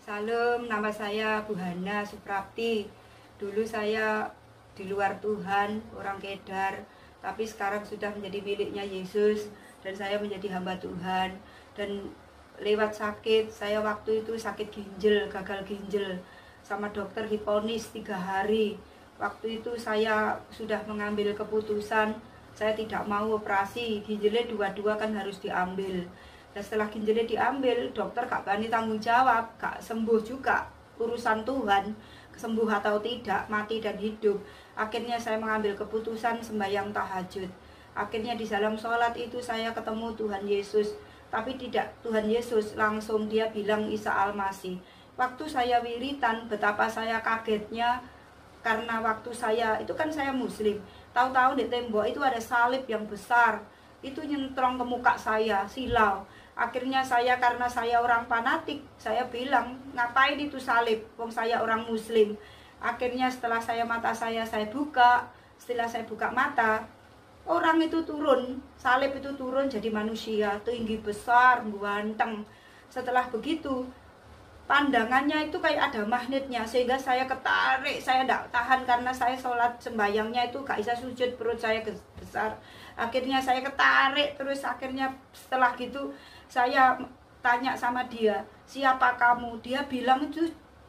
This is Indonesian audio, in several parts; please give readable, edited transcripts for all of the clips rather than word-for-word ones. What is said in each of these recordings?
Salam, nama saya Bu Hana Suprapti. Dulu saya di luar Tuhan, orang Kedar, tapi sekarang sudah menjadi miliknya Yesus dan saya menjadi hamba Tuhan. Dan lewat sakit, saya waktu itu sakit ginjal, gagal ginjal, sama dokter hiponis 3 hari. Waktu itu saya sudah mengambil keputusan, saya tidak mau operasi, ginjalnya dua-dua kan harus diambil. Dan setelah ginjalnya diambil, dokter gak berani tanggung jawab, gak sembuh juga, urusan Tuhan, sembuh atau tidak, mati dan hidup. Akhirnya saya mengambil keputusan sembahyang tahajud. Akhirnya di dalam sholat itu saya ketemu Tuhan Yesus. Tapi tidak Tuhan Yesus, langsung dia bilang Isa Al-Masih. Waktu saya wiritan, betapa saya kagetnya, karena waktu saya, itu kan saya muslim, tahu-tahu di tembok itu ada salib yang besar, itu nyentrong ke muka saya, silau. Akhirnya saya, karena saya orang fanatik, saya bilang, ngapain itu salib, wong saya orang muslim. Akhirnya setelah mata saya buka, setelah saya buka mata, orang itu turun, salib itu turun jadi manusia, tinggi besar, ganteng. Setelah begitu, pandangannya itu kayak ada magnetnya, sehingga saya ketarik, saya tidak tahan karena saya sholat sembayangnya itu gak bisa sujud, perut saya besar. Akhirnya saya ketarik, terus akhirnya setelah gitu saya tanya sama dia, siapa kamu? Dia bilang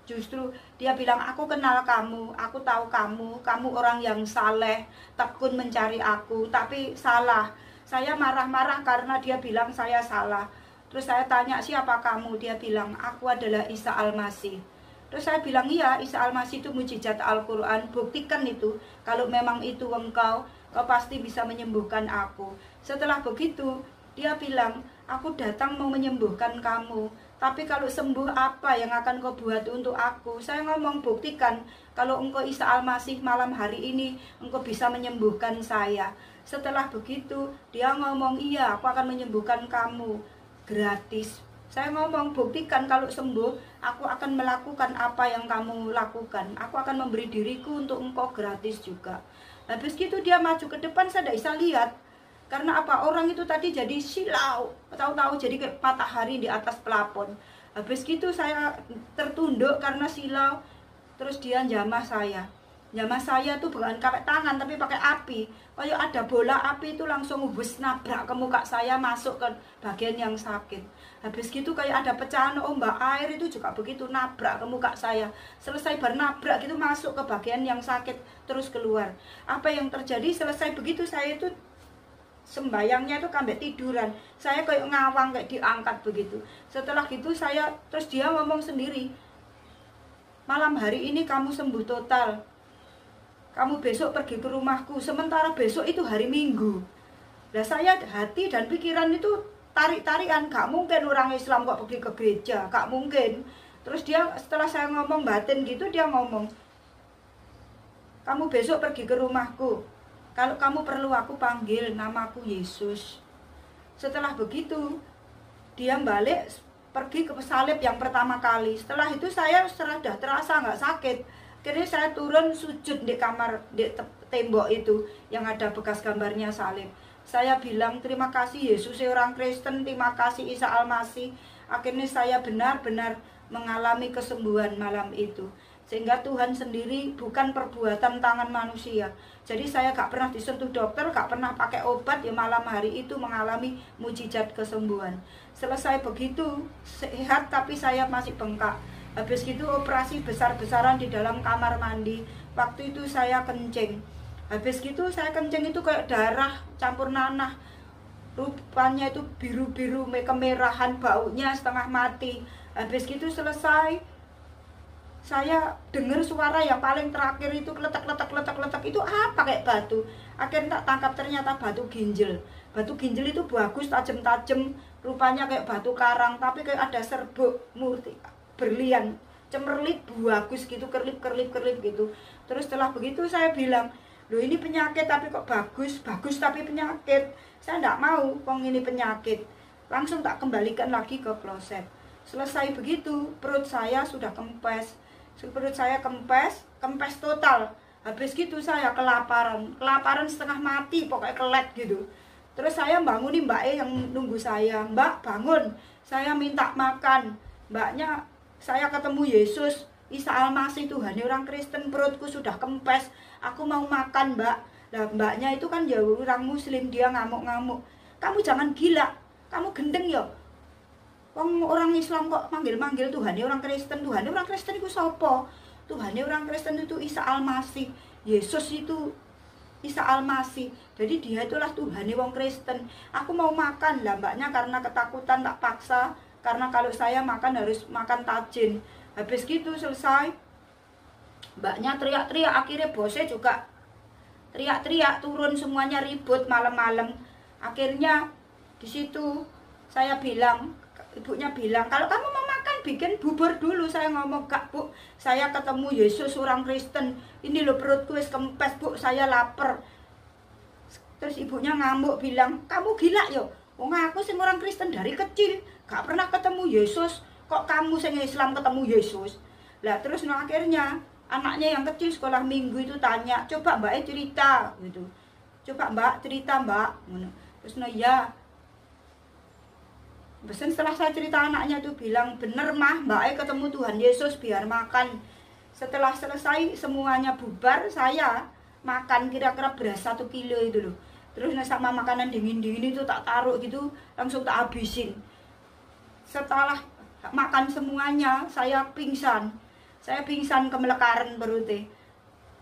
justru dia bilang, aku kenal kamu, aku tahu kamu orang yang saleh, tekun mencari aku, tapi salah. Saya marah-marah karena dia bilang saya salah. Terus saya tanya, siapa kamu? Dia bilang, aku adalah Isa Al-Masih. Terus saya bilang, iya, Isa Al-Masih itu mujizat Al-Quran, buktikan itu. Kalau memang itu engkau pasti bisa menyembuhkan aku. Setelah begitu, dia bilang, aku datang mau menyembuhkan kamu. Tapi kalau sembuh apa yang akan kau buat untuk aku? Saya ngomong, buktikan kalau engkau Isa Al-Masih malam hari ini, engkau bisa menyembuhkan saya. Setelah begitu, dia ngomong, iya, aku akan menyembuhkan kamu gratis. Saya ngomong, buktikan kalau sembuh, aku akan melakukan apa yang kamu lakukan. Aku akan memberi diriku untuk engkau gratis juga. Habis gitu dia maju ke depan, saya tidak bisa lihat. Karena apa? Orang itu tadi jadi silau, tahu-tahu jadi kayak matahari di atas pelapon. Habis gitu saya tertunduk karena silau. Terus dia jamah saya. Jamah saya tuh bukan pakai tangan tapi pakai api. Kayak ada bola api itu langsung ubus nabrak ke muka saya, masuk ke bagian yang sakit. Habis gitu kayak ada pecahan ombak air itu juga begitu, nabrak ke muka saya. Selesai bernabrak gitu masuk ke bagian yang sakit, terus keluar. Apa yang terjadi selesai begitu, saya itu sembayangnya itu sampai tiduran. Saya kayak ngawang, kayak diangkat begitu. Setelah gitu terus dia ngomong sendiri, malam hari ini kamu sembuh total, kamu besok pergi ke rumahku. Sementara besok itu hari Minggu. Nah saya hati dan pikiran itu tarik-tarikan, gak mungkin orang Islam kok pergi ke gereja, gak mungkin. Terus dia setelah saya ngomong batin gitu, dia ngomong, kamu besok pergi ke rumahku, kalau kamu perlu aku panggil namaku Yesus. Setelah begitu dia balik pergi ke salib yang pertama kali. Setelah itu saya sudah terasa nggak sakit. Akhirnya saya turun sujud di kamar, di tembok itu yang ada bekas gambarnya salib. Saya bilang, terima kasih Yesus, orang Kristen, terima kasih Isa Al-Masih. Akhirnya saya benar-benar mengalami kesembuhan malam itu. Sehingga Tuhan sendiri, bukan perbuatan tangan manusia. Jadi saya gak pernah disentuh dokter, gak pernah pakai obat, ya malam hari itu mengalami mujizat kesembuhan. Selesai begitu, sehat tapi saya masih bengkak. Habis itu operasi besar-besaran di dalam kamar mandi. Waktu itu saya kencing. Habis gitu saya kencing itu kayak darah campur nanah. Rupanya itu biru-biru, kemerahan, baunya setengah mati. Habis gitu selesai, saya dengar suara yang paling terakhir itu letak itu apa kayak batu. Akhirnya tak tangkap, ternyata batu ginjal. Batu ginjal itu bagus, tajam-tajam, rupanya kayak batu karang, tapi kayak ada serbuk murti berlian, cemerlip, bagus gitu, kerlip gitu. Terus setelah begitu saya bilang, loh ini penyakit tapi kok bagus tapi penyakit. Saya tidak mau, wong ini penyakit. Langsung tak kembalikan lagi ke kloset. Selesai begitu, perut saya sudah kempes. Perut saya kempes total. Habis gitu saya kelaparan setengah mati, pokoknya kelet gitu. Terus saya bangunin mbak yang nunggu saya, mbak bangun, saya minta makan. Mbaknya saya ketemu Yesus, Isa Almasih, Tuhan orang Kristen, perutku sudah kempes, aku mau makan mbak. Nah mbaknya itu kan ya orang muslim, dia ngamuk-ngamuk, kamu jangan gila, kamu gendeng ya. Orang Islam kok manggil-manggil Tuhan orang Kristen. Tuhan orang Kristen itu sopo? Tuhan orang Kristen itu Isa Almasih, Yesus itu Isa Almasih. Jadi dia itulah Tuhan wong Kristen. Aku mau makan lah mbaknya, karena ketakutan tak paksa, karena kalau saya makan harus makan tajin. Habis gitu selesai, mbaknya teriak-teriak, akhirnya bosnya juga teriak-teriak, turun semuanya ribut malam-malam. Akhirnya di situ saya bilang, ibunya bilang, kalau kamu mau makan bikin bubur dulu. Saya ngomong, gak bu, saya ketemu Yesus orang Kristen, ini loh perutku wis kempes bu, saya lapar. Terus ibunya ngamuk bilang, kamu gila yo, wong aku sing orang Kristen dari kecil gak pernah ketemu Yesus, kok kamu sing Islam ketemu Yesus. Lah terus no, akhirnya anaknya yang kecil sekolah minggu itu tanya, coba mbak cerita gitu, coba mbak cerita mbak. Terus no ya, setelah saya cerita, anaknya tuh bilang, bener mah mbak ketemu Tuhan Yesus biar makan. Setelah selesai semuanya bubar, saya makan kira-kira beras 1 kilo itu loh. Terus sama makanan dingin-dingin itu tak taruh gitu, langsung tak habisin. Setelah makan semuanya, saya pingsan. Saya pingsan, kemelekaran perutnya.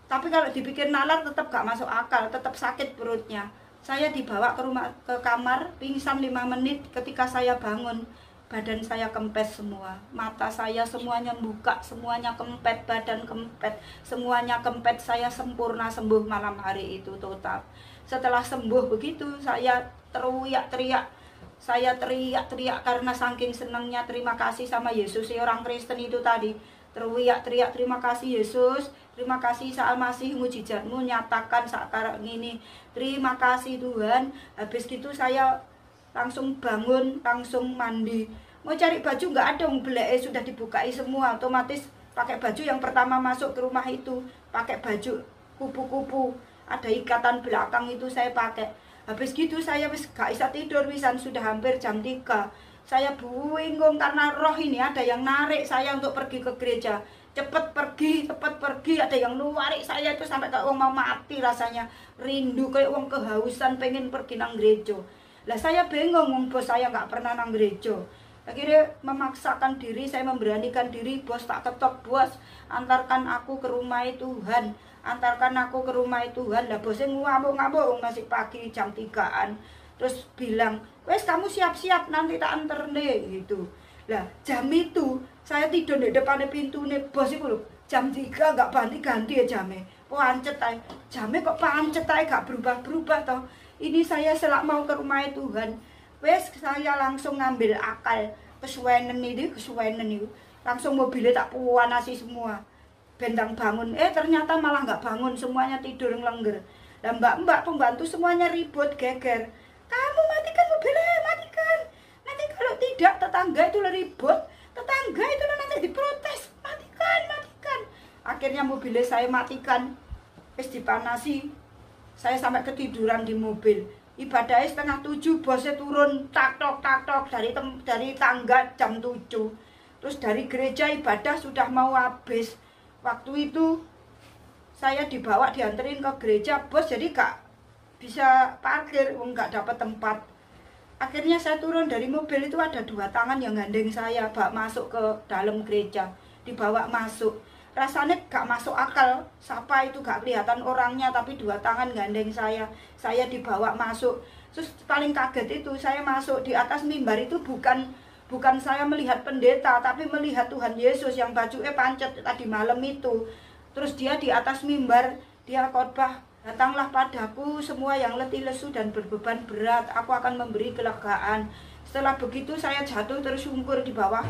Tapi kalau dipikir nalar tetap gak masuk akal, tetap sakit perutnya. Saya dibawa ke kamar, pingsan 5 menit. Ketika saya bangun, badan saya kempes semua, mata saya semuanya buka, semuanya kempet, badan kempet, semuanya kempet. Saya sempurna sembuh malam hari itu total. Setelah sembuh begitu, saya teriak-teriak. Saya teriak-teriak karena saking senangnya, terima kasih sama Yesus, orang Kristen itu tadi. Teriak-teriak, terima kasih Yesus, terima kasih Isa Almasih, mujizatmu nyatakan sekarang ini, terima kasih Tuhan. Habis gitu saya langsung bangun, langsung mandi, mau cari baju nggak ada, beleknya sudah dibukai semua. Otomatis pakai baju yang pertama masuk ke rumah itu, pakai baju kupu-kupu, ada ikatan belakang itu saya pakai. Habis gitu saya wis gak bisa tidur, wisan sudah hampir jam 3. Saya bingung karena roh ini ada yang narik saya untuk pergi ke gereja. Cepet pergi, ada yang narik saya itu sampai kayak mau mati rasanya. Rindu kayak wong kehausan pengen pergi nang gereja. Lah saya bingung, wong bos saya nggak pernah nang gereja. Akhirnya memaksakan diri, saya memberanikan diri, bos tak ketok, bos antarkan aku ke rumah Tuhan. Antarkan aku ke rumah Tuhan. Lah bosnya ngamuk-ngamuk masih pagi jam 3-an. Terus bilang, wes kamu siap-siap nanti tak anter deh gitu. Lah jam itu saya tidur di depan pintu nih bos itu loh. Jam 3 gak ganti-ganti ya jamnya. Pancet aja. Jamnya kok pancet aja gak berubah-berubah toh. Ini saya selak mau ke rumah Tuhan. Wes saya langsung ngambil akal. Kesuwenen itu. Langsung mobilnya tak puanasi semua. Bentang bangun. Ternyata malah gak bangun. Semuanya tidur ngelengger. Lah mbak-mbak pembantu semuanya ribut, geger. Kamu matikan mobilnya, matikan. Nanti kalau tidak tetangga itu ribut, tetangga itu nanti diprotes. Matikan. Akhirnya mobilnya saya matikan. Wis dipanasi. Saya sampai ketiduran di mobil. Ibadahnya 6:30, bosnya turun tak tok dari tangga jam 7. Terus dari gereja ibadah sudah mau habis. Waktu itu saya dibawa dianterin ke gereja, bos jadi gak bisa parkir, nggak dapat tempat. Akhirnya saya turun dari mobil itu, ada 2 tangan yang gandeng saya, bawa masuk ke dalam gereja, dibawa masuk. Rasanya gak masuk akal, siapa itu gak kelihatan orangnya, tapi 2 tangan gandeng saya dibawa masuk. Terus paling kaget itu saya masuk di atas mimbar itu bukan saya melihat pendeta, tapi melihat Tuhan Yesus yang bajunya pancet tadi malam itu. Terus dia di atas mimbar, dia khotbah, datanglah padaku semua yang letih lesu dan berbeban berat, aku akan memberi kelegaan. Setelah begitu saya jatuh tersungkur di bawah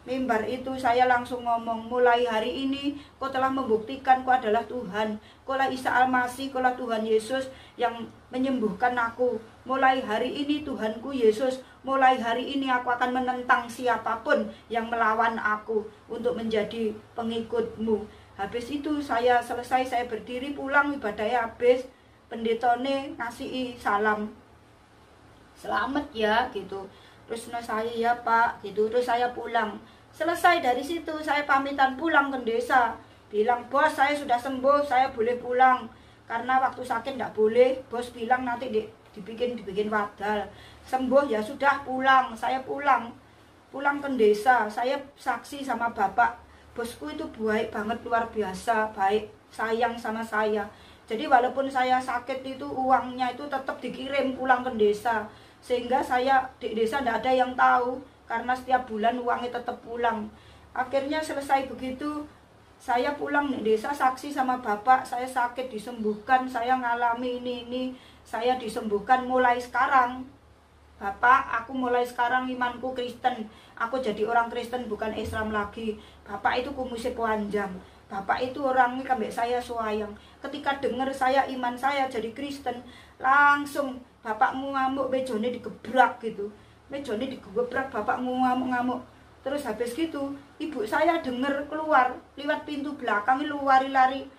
mimbar itu. Saya langsung ngomong, mulai hari ini kau telah membuktikan kau adalah Tuhan, kau lah Isa Almasih, kau lah Tuhan Yesus yang menyembuhkan aku. Mulai hari ini Tuhanku Yesus, mulai hari ini aku akan menentang siapapun yang melawan aku untuk menjadi pengikutmu. Habis itu saya selesai, saya berdiri pulang, ibadahnya habis, pendetone ngasih salam, selamat ya gitu. Terus saya ya pak gitu. Terus saya pulang. Selesai dari situ saya pamitan pulang ke desa. Bilang, bos saya sudah sembuh, saya boleh pulang. Karena waktu sakit tidak boleh, bos bilang nanti dibikin wadal. Sembuh ya sudah pulang, saya pulang ke desa. Saya saksi sama bapak, bosku itu baik banget, luar biasa, baik, sayang sama saya. Jadi walaupun saya sakit itu uangnya itu tetap dikirim pulang ke desa. Sehingga saya di desa tidak ada yang tahu, karena setiap bulan uangnya tetap pulang. Akhirnya selesai begitu, saya pulang di desa saksi sama bapak, saya sakit disembuhkan, saya ngalami ini, saya disembuhkan mulai sekarang. Bapak, aku mulai sekarang imanku Kristen, aku jadi orang Kristen bukan Islam lagi. Bapak itu kumusip panjang, bapak itu orangnya kambek saya sayang. Ketika dengar saya iman saya jadi Kristen, langsung bapakmu ngamuk, mejone digebrak gitu. Mejone digebrak, bapakmu ngamuk-ngamuk. Terus habis gitu, ibu saya dengar keluar lewat pintu belakang, lari-lari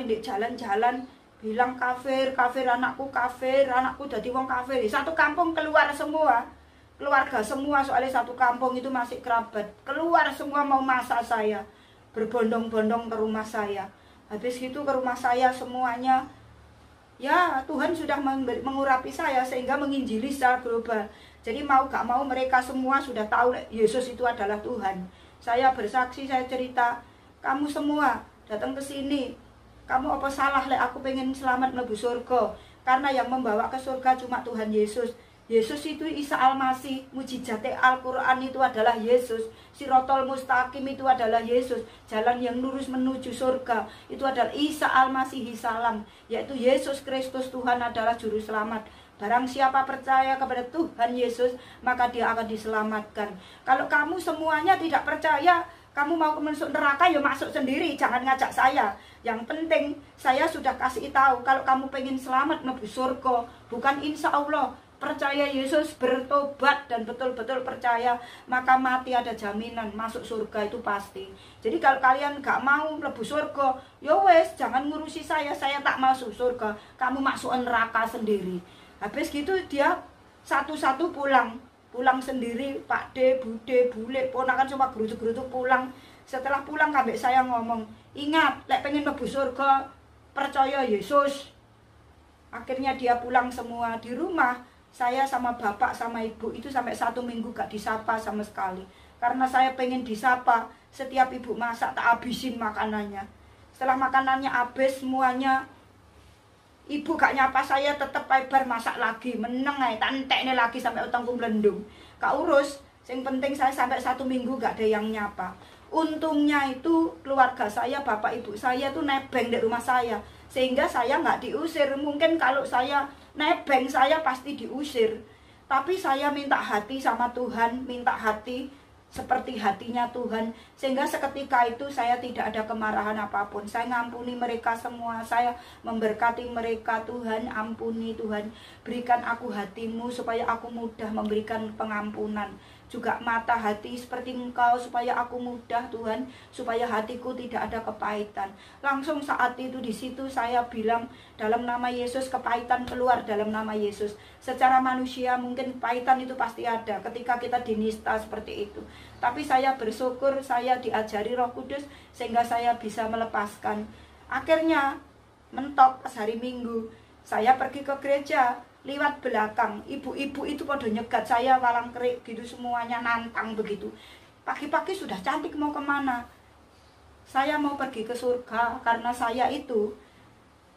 di jalan-jalan, bilang kafir, anakku jadi wong kafir. Satu kampung keluar semua, keluarga semua, soalnya satu kampung itu masih kerabat. Keluar semua mau masak saya, berbondong-bondong ke rumah saya. Habis gitu ke rumah saya semuanya, ya Tuhan sudah mengurapi saya sehingga menginjili secara global. Jadi mau gak mau mereka semua sudah tahu Yesus itu adalah Tuhan. Saya bersaksi, saya cerita, kamu semua datang ke sini, kamu apa salah aku pengen selamat menuju surga. Karena yang membawa ke surga cuma Tuhan Yesus. Yesus itu Isa Al-Masih, mujizatnya Al-Quran itu adalah Yesus. Sirotol Mustaqim itu adalah Yesus. Jalan yang lurus menuju surga itu adalah Isa Al-Masih Salam, yaitu Yesus Kristus Tuhan adalah Juru Selamat. Barang siapa percaya kepada Tuhan Yesus, maka dia akan diselamatkan. Kalau kamu semuanya tidak percaya, kamu mau masuk neraka, ya masuk sendiri, jangan ngajak saya. Yang penting saya sudah kasih tahu, kalau kamu pengen selamat menuju surga, bukan insya Allah, percaya Yesus, bertobat dan betul-betul percaya, maka mati ada jaminan, masuk surga itu pasti. Jadi kalau kalian gak mau lebu surga, ya wes, jangan ngurusi saya tak masuk surga, kamu masuk neraka sendiri. Habis gitu dia satu-satu pulang sendiri, Pak D, Bude, Bule, ponakan cuma gerutuk-gerutuk pulang. Setelah pulang kambek saya ngomong, ingat, lek pengen lebu surga, percaya Yesus. Akhirnya dia pulang semua. Di rumah saya sama bapak sama ibu itu sampai 1 minggu gak disapa sama sekali. Karena saya pengen disapa, setiap ibu masak tak habisin makanannya. Setelah makanannya habis semuanya, ibu gak nyapa saya, tetep lebar masak lagi, meneng ae, tak entekne lagi sampai utangku melendung. Gak urus, yang penting saya sampai 1 minggu gak ada yang nyapa. Untungnya itu keluarga saya, bapak ibu saya tuh nebeng di rumah saya, sehingga saya gak diusir. Mungkin kalau saya nebeng saya pasti diusir, tapi saya minta hati sama Tuhan, minta hati seperti hatinya Tuhan, sehingga seketika itu saya tidak ada kemarahan apapun. Saya ngampuni mereka semua, saya memberkati mereka. Tuhan ampuni, Tuhan berikan aku hatimu supaya aku mudah memberikan pengampunan, juga mata hati seperti Engkau supaya aku mudah, Tuhan, supaya hatiku tidak ada kepahitan. Langsung saat itu di situ saya bilang, dalam nama Yesus, kepahitan keluar dalam nama Yesus. Secara manusia mungkin kepahitan itu pasti ada ketika kita dinista seperti itu, tapi saya bersyukur saya diajari Roh Kudus sehingga saya bisa melepaskan. Akhirnya mentok pas hari Minggu saya pergi ke gereja, lewat belakang ibu-ibu itu pada nyegat saya walang kerik gitu, semuanya nantang begitu. Pagi-pagi sudah cantik, mau kemana? Saya mau pergi ke surga, karena saya itu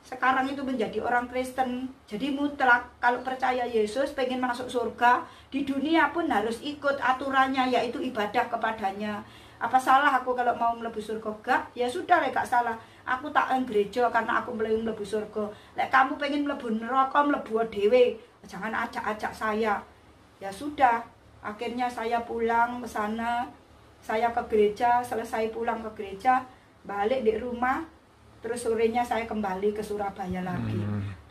sekarang itu menjadi orang Kristen, jadi mutlak kalau percaya Yesus, pengen masuk surga di dunia pun harus ikut aturannya, yaitu ibadah kepadanya. Apa salah aku kalau mau mlebu surga? Gak, ya sudah, gak salah. Aku tak gereja karena aku mlebu surga. Lek kamu pengen mlebu neraka, mlebu dhewe, jangan ajak-ajak saya. Ya sudah, akhirnya saya pulang ke sana, saya ke gereja, selesai pulang ke gereja, balik di rumah. Terus sorenya saya kembali ke Surabaya lagi.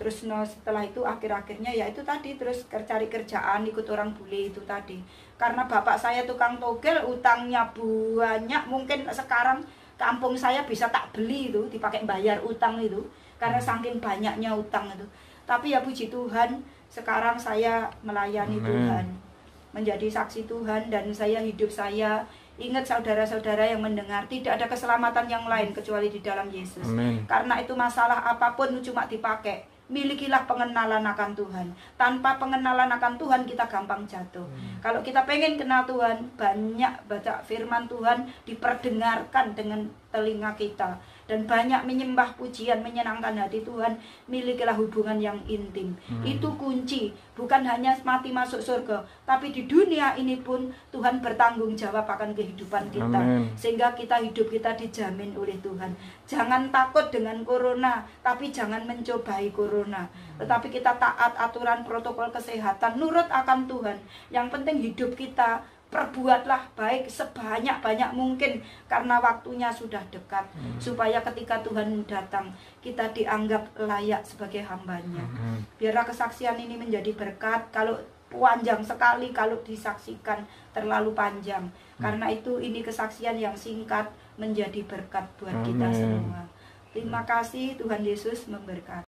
Terus setelah itu akhir-akhirnya ya itu tadi, terus cari kerjaan, ikut orang bule itu tadi. Karena bapak saya tukang togel, utangnya banyak. Mungkin sekarang kampung saya bisa tak beli itu, dipakai bayar utang itu, karena saking banyaknya utang itu. Tapi ya puji Tuhan, sekarang saya melayani Tuhan, menjadi saksi Tuhan, dan saya Ingat saudara-saudara yang mendengar, tidak ada keselamatan yang lain kecuali di dalam Yesus. Amin. Karena itu masalah apapun cuma dipakai. Milikilah pengenalan akan Tuhan. Tanpa pengenalan akan Tuhan kita gampang jatuh. Kalau kita pengen kenal Tuhan, banyak baca firman Tuhan diperdengarkan dengan telinga kita. Dan banyak menyembah pujian, menyenangkan hati Tuhan. Milikilah hubungan yang intim. Itu kunci. Bukan hanya mati masuk surga, tapi di dunia ini pun Tuhan bertanggung jawab akan kehidupan kita. Amin. Sehingga hidup kita dijamin oleh Tuhan. Jangan takut dengan corona, tapi jangan mencobai corona. Tetapi kita taat aturan protokol kesehatan, nurut akan Tuhan. Yang penting hidup kita, perbuatlah baik sebanyak-banyak mungkin, karena waktunya sudah dekat. Supaya ketika Tuhan datang, kita dianggap layak sebagai hambanya. Biarlah kesaksian ini menjadi berkat. Kalau panjang sekali, kalau disaksikan terlalu panjang. Karena itu ini kesaksian yang singkat menjadi berkat buat kita semua. Terima kasih, Tuhan Yesus memberkati.